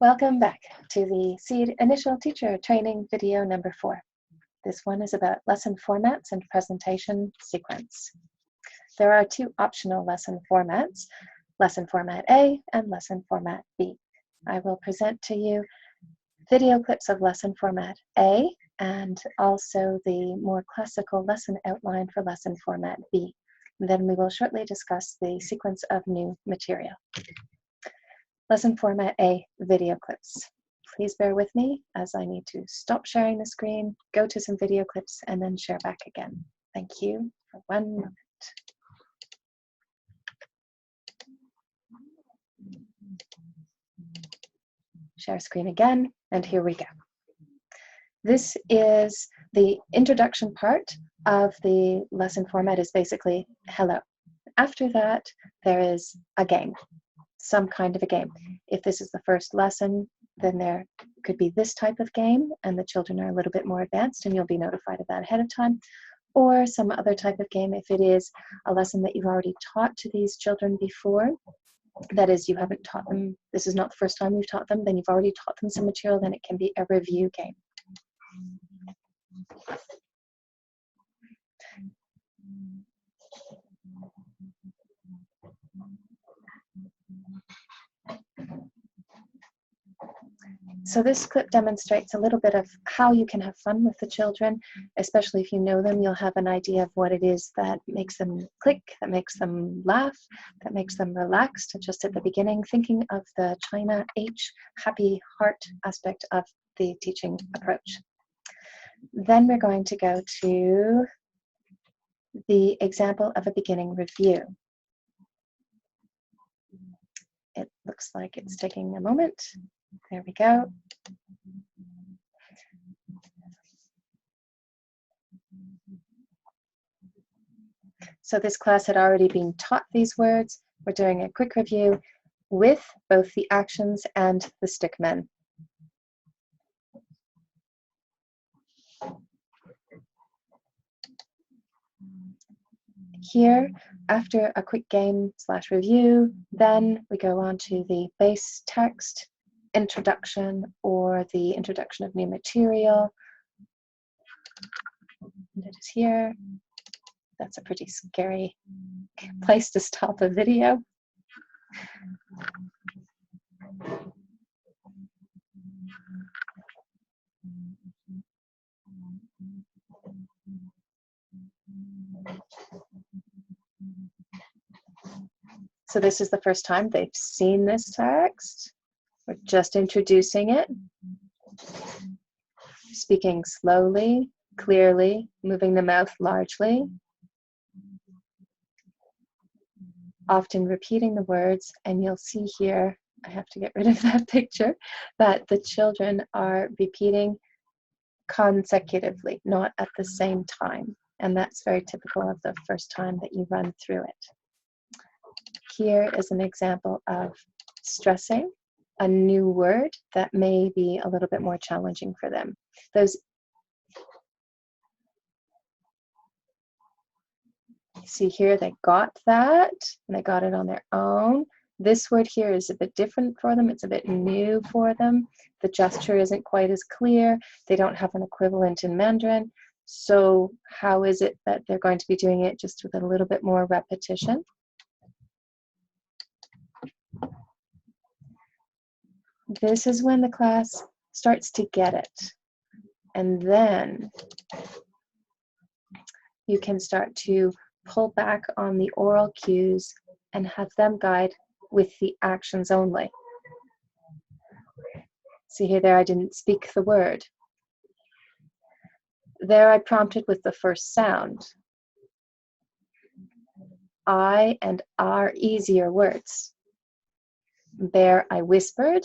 Welcome back to the SEED Initial Teacher Training video number 4. This one is about lesson formats and presentation sequence. There are two optional lesson formats, lesson format A and lesson format B. I will present to you video clips of lesson format A and also the more classical lesson outline for lesson format B. And then we will shortly discuss the sequence of new material. Lesson format A, video clips. Please bear with me as I need to stop sharing the screen, go to some video clips, and then share back again. Thank you for 1 moment. Share screen again, and here we go. This is the introduction part of the lesson format is basically hello. After that, there is a game. Some kind of a game. If this is the first lesson, then there could be this type of game and the children are a little bit more advanced and you'll be notified of that ahead of time, or some other type of game if it is a lesson that you've already taught to these children before. That is, you haven't taught them, this is not the first time you've taught them, then you've already taught them some material, then it can be a review game. So this clip demonstrates a little bit of how you can have fun with the children, especially if you know them. You'll have an idea of what it is that makes them click, that makes them laugh, that makes them relaxed. Just at the beginning, thinking of the China H, happy heart aspect of the teaching approach. Then we're going to go to the example of a beginning review. It looks like it's taking a moment. There we go. So this class had already been taught these words. We're doing a quick review with both the actions and the stickmen. Here, after a quick game / review, then we go on to the base text, introduction, or the introduction of new material. And it is here. That's a pretty scary place to stop a video. So this is the first time they've seen this text. We're just introducing it. Speaking slowly, clearly, moving the mouth largely. Often repeating the words, and you'll see here, I have to get rid of that picture, that the children are repeating consecutively, not at the same time. And that's very typical of the first time that you run through it. Here is an example of stressing a new word that may be a little bit more challenging for them. See here, they got that, and they got it on their own. This word here is a bit different for them. It's a bit new for them. The gesture isn't quite as clear. They don't have an equivalent in Mandarin. So how is it that they're going to be doing it just with a little bit more repetition? This is when the class starts to get it. And then you can start to pull back on the oral cues and have them guide with the actions only. See here, there I didn't speak the word. There I prompted with the first sound. I and are easier words. There I whispered.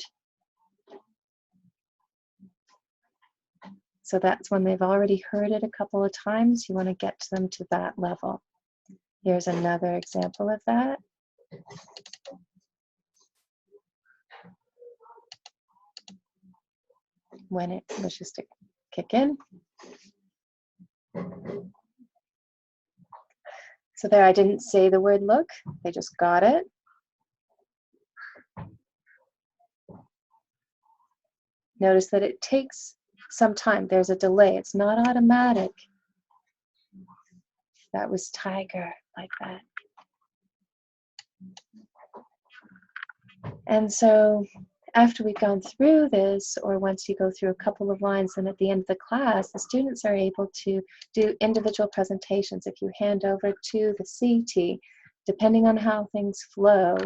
So that's when they've already heard it a couple of times. You want to get them to that level. Here's another example of that. When it wishes to kick in. So there I didn't say the word look, they just got it. Notice that it takes some time. There's a delay. It's not automatic. That was tiger, like that. And so after we've gone through this, or once you go through a couple of lines, then at the end of the class, the students are able to do individual presentations. If you hand over to the CT, depending on how things flow,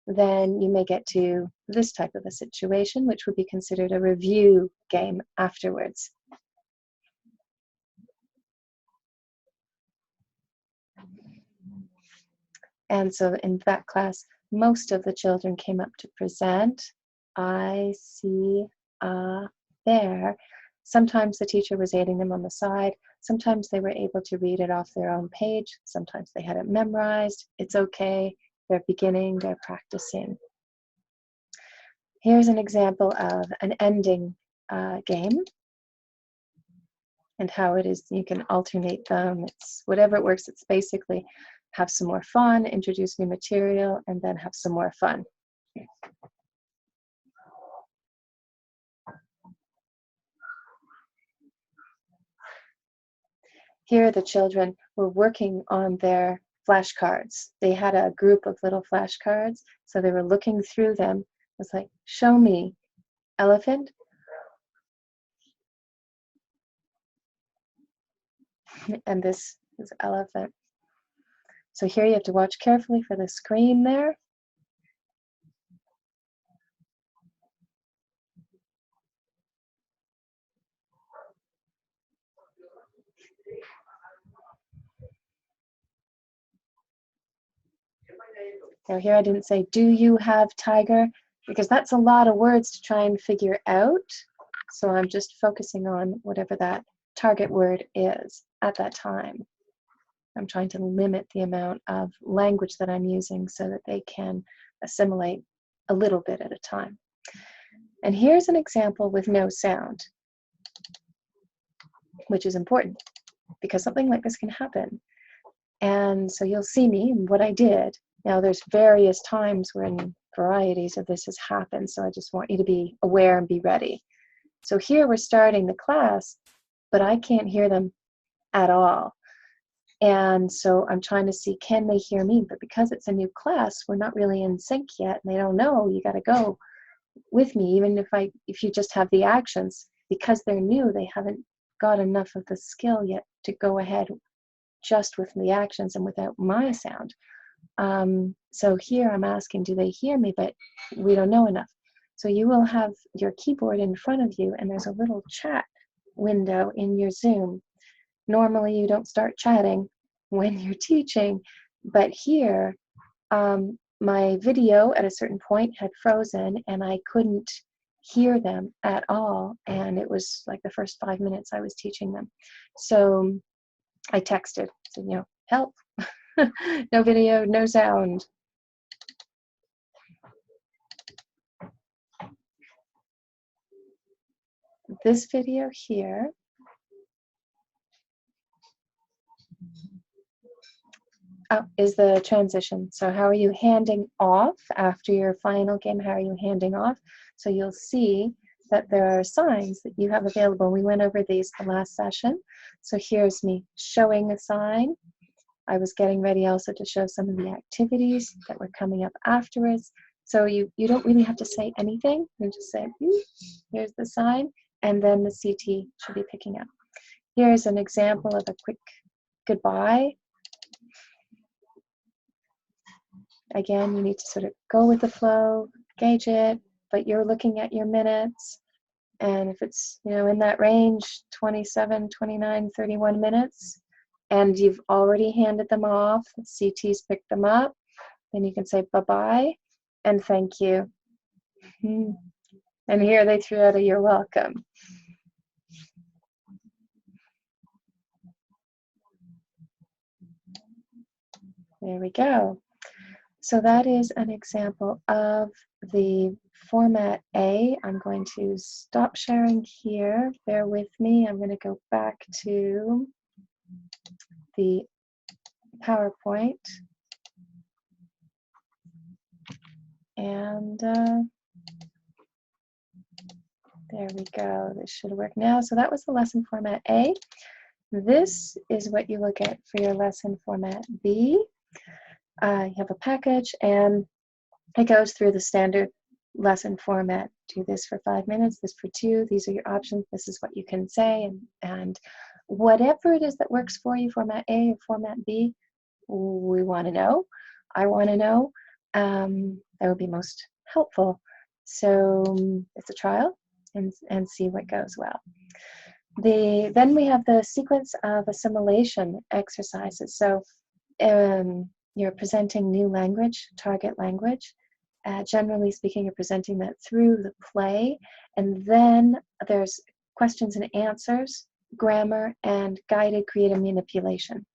then you may get to this type of a situation, which would be considered a review game afterwards. And so in that class, most of the children came up to present. I see a bear. Sometimes the teacher was aiding them on the side. Sometimes they were able to read it off their own page. Sometimes they had it memorized. It's okay. They're beginning, they're practicing. Here's an example of an ending game and how it is you can alternate them. It's whatever it works. It's basically have some more fun, introduce new material, and then have some more fun. Here the children were working on their flashcards. They had a group of little flashcards, so they were looking through them. It was like, show me elephant. And this is elephant. So here you have to watch carefully for the screen there. Now here I didn't say, do you have tiger? Because that's a lot of words to try and figure out. So I'm just focusing on whatever that target word is at that time. I'm trying to limit the amount of language that I'm using so that they can assimilate a little bit at a time. And here's an example with no sound, which is important because something like this can happen. And so you'll see me and what I did. Now there's various times when varieties of this has happened, so I just want you to be aware and be ready. So here we're starting the class, but I can't hear them at all. And so I'm trying to see, can they hear me? But because it's a new class, we're not really in sync yet, and they don't know, you got to go with me, even if you just have the actions. Because they're new, they haven't got enough of the skill yet to go ahead just with the actions and without my sound. So here I'm asking, do they hear me? But we don't know enough. So you will have your keyboard in front of you, and there's a little chat window in your Zoom. Normally you don't start chatting when you're teaching, but here my video at a certain point had frozen and I couldn't hear them at all, and it was like the first 5 minutes I was teaching them. So I texted, said, help. No video, no sound. This video here is the transition. So how are you handing off after your final game? How are you handing off? So you'll see that there are signs that you have available. We went over these the last session. So here's me showing a sign. I was getting ready also to show some of the activities that were coming up afterwards. So you don't really have to say anything. You just say, here's the sign, and then the CT should be picking up. Here's an example of a quick goodbye. Again, you need to sort of go with the flow, gauge it, but you're looking at your minutes. And if it's, in that range, 27, 29, 31 minutes, and you've already handed them off, the CT's picked them up, then you can say bye-bye and thank you. And here they threw out a you're welcome. There we go. So that is an example of the format A. I'm going to stop sharing here. Bear with me. I'm going to go back to the PowerPoint. And There we go. This should work now. So that was the lesson format A. This is what you will get for your lesson format B. You have a package, and it goes through the standard lesson format. Do this for 5 minutes, this for 2. These are your options. This is what you can say. And whatever it is that works for you, format A or format B, we want to know. I want to know. That would be most helpful. So it's a trial and see what goes well. Then we have the sequence of assimilation exercises. So you're presenting new language, target language. Generally speaking, you're presenting that through the play. And then there's questions and answers, grammar, and guided creative manipulation.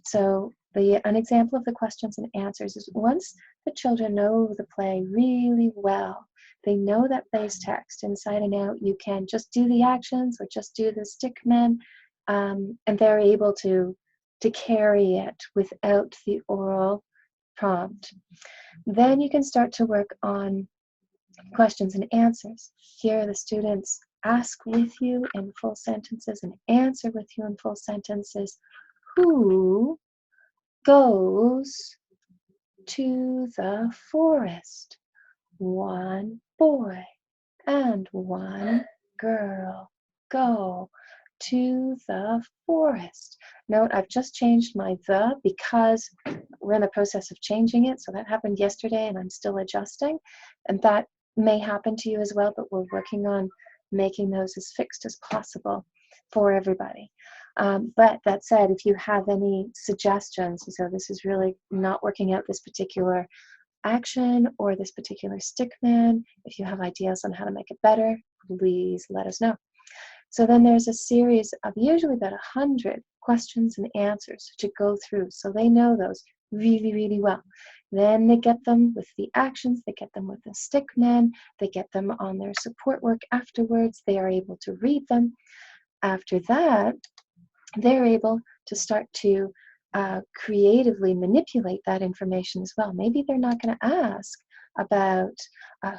So an example of the questions and answers is once the children know the play really well, they know that base text inside and out, you can just do the actions or just do the stickmen, and they're able to carry it without the oral prompt. Then you can start to work on questions and answers. Here the students ask with you in full sentences and answer with you in full sentences. Who goes to the forest? One boy and one girl go to the forest. Note, I've just changed my the because we're in the process of changing it. So that happened yesterday and I'm still adjusting. And that may happen to you as well, but we're working on making those as fixed as possible for everybody. But that said, if you have any suggestions, so this is really not working out this particular action or this particular stickman, if you have ideas on how to make it better, please let us know. So then there's a series of usually about 100 questions and answers to go through. So they know those really, really well. Then they get them with the actions, they get them with the stickmen, they get them on their support work afterwards. They are able to read them. After that, they're able to start to creatively manipulate that information as well. Maybe they're not going to ask about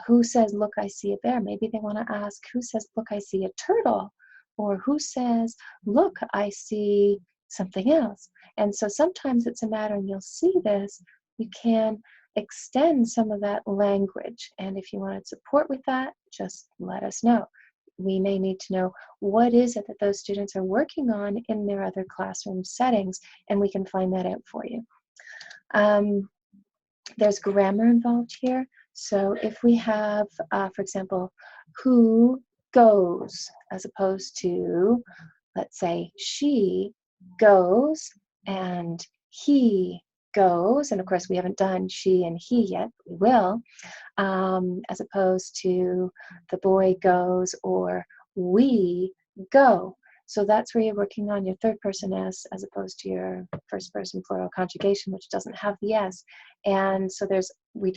who says, look, I see a bear. Maybe they want to ask who says, look, I see a turtle, or who says, look, I see something else. And so sometimes it's a matter, and you'll see this, you can extend some of that language. And if you wanted support with that, just let us know. We may need to know what is it that those students are working on in their other classroom settings, and we can find that out for you. There's grammar involved here. So if we have, for example, who goes, as opposed to, let's say, she goes and he goes, and of course we haven't done she and he yet, we will, as opposed to the boy goes or we go. So that's where you're working on your third person S as opposed to your first person plural conjugation, which doesn't have the S. And so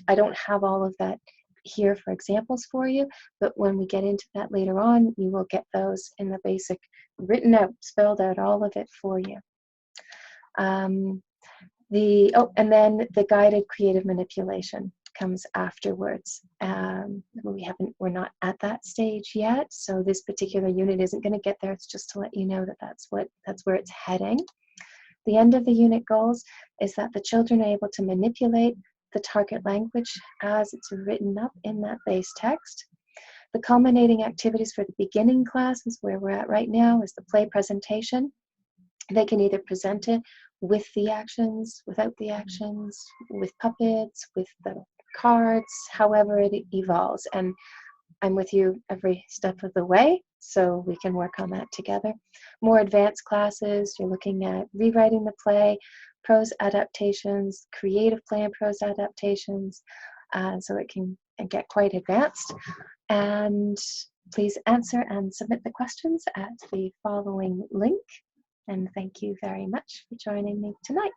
I don't have all of that here for examples for you, but when we get into that later on, you will get those in the basic written out, spelled out, all of it for you. And then the guided creative manipulation comes afterwards. We're not at that stage yet, so this particular unit isn't going to get there. It's just to let you know that that's where it's heading. The end of the unit goals is that the children are able to manipulate the target language as it's written up in that base text. The culminating activities for the beginning class is where we're at right now, is the play presentation. They can either present it with the actions, without the actions, with puppets, with the cards, however it evolves. And I'm with you every step of the way, so we can work on that together. More advanced classes, you're looking at rewriting the play, prose adaptations, creative play and prose adaptations, so it can get quite advanced. And please answer and submit the questions at the following link. And thank you very much for joining me tonight.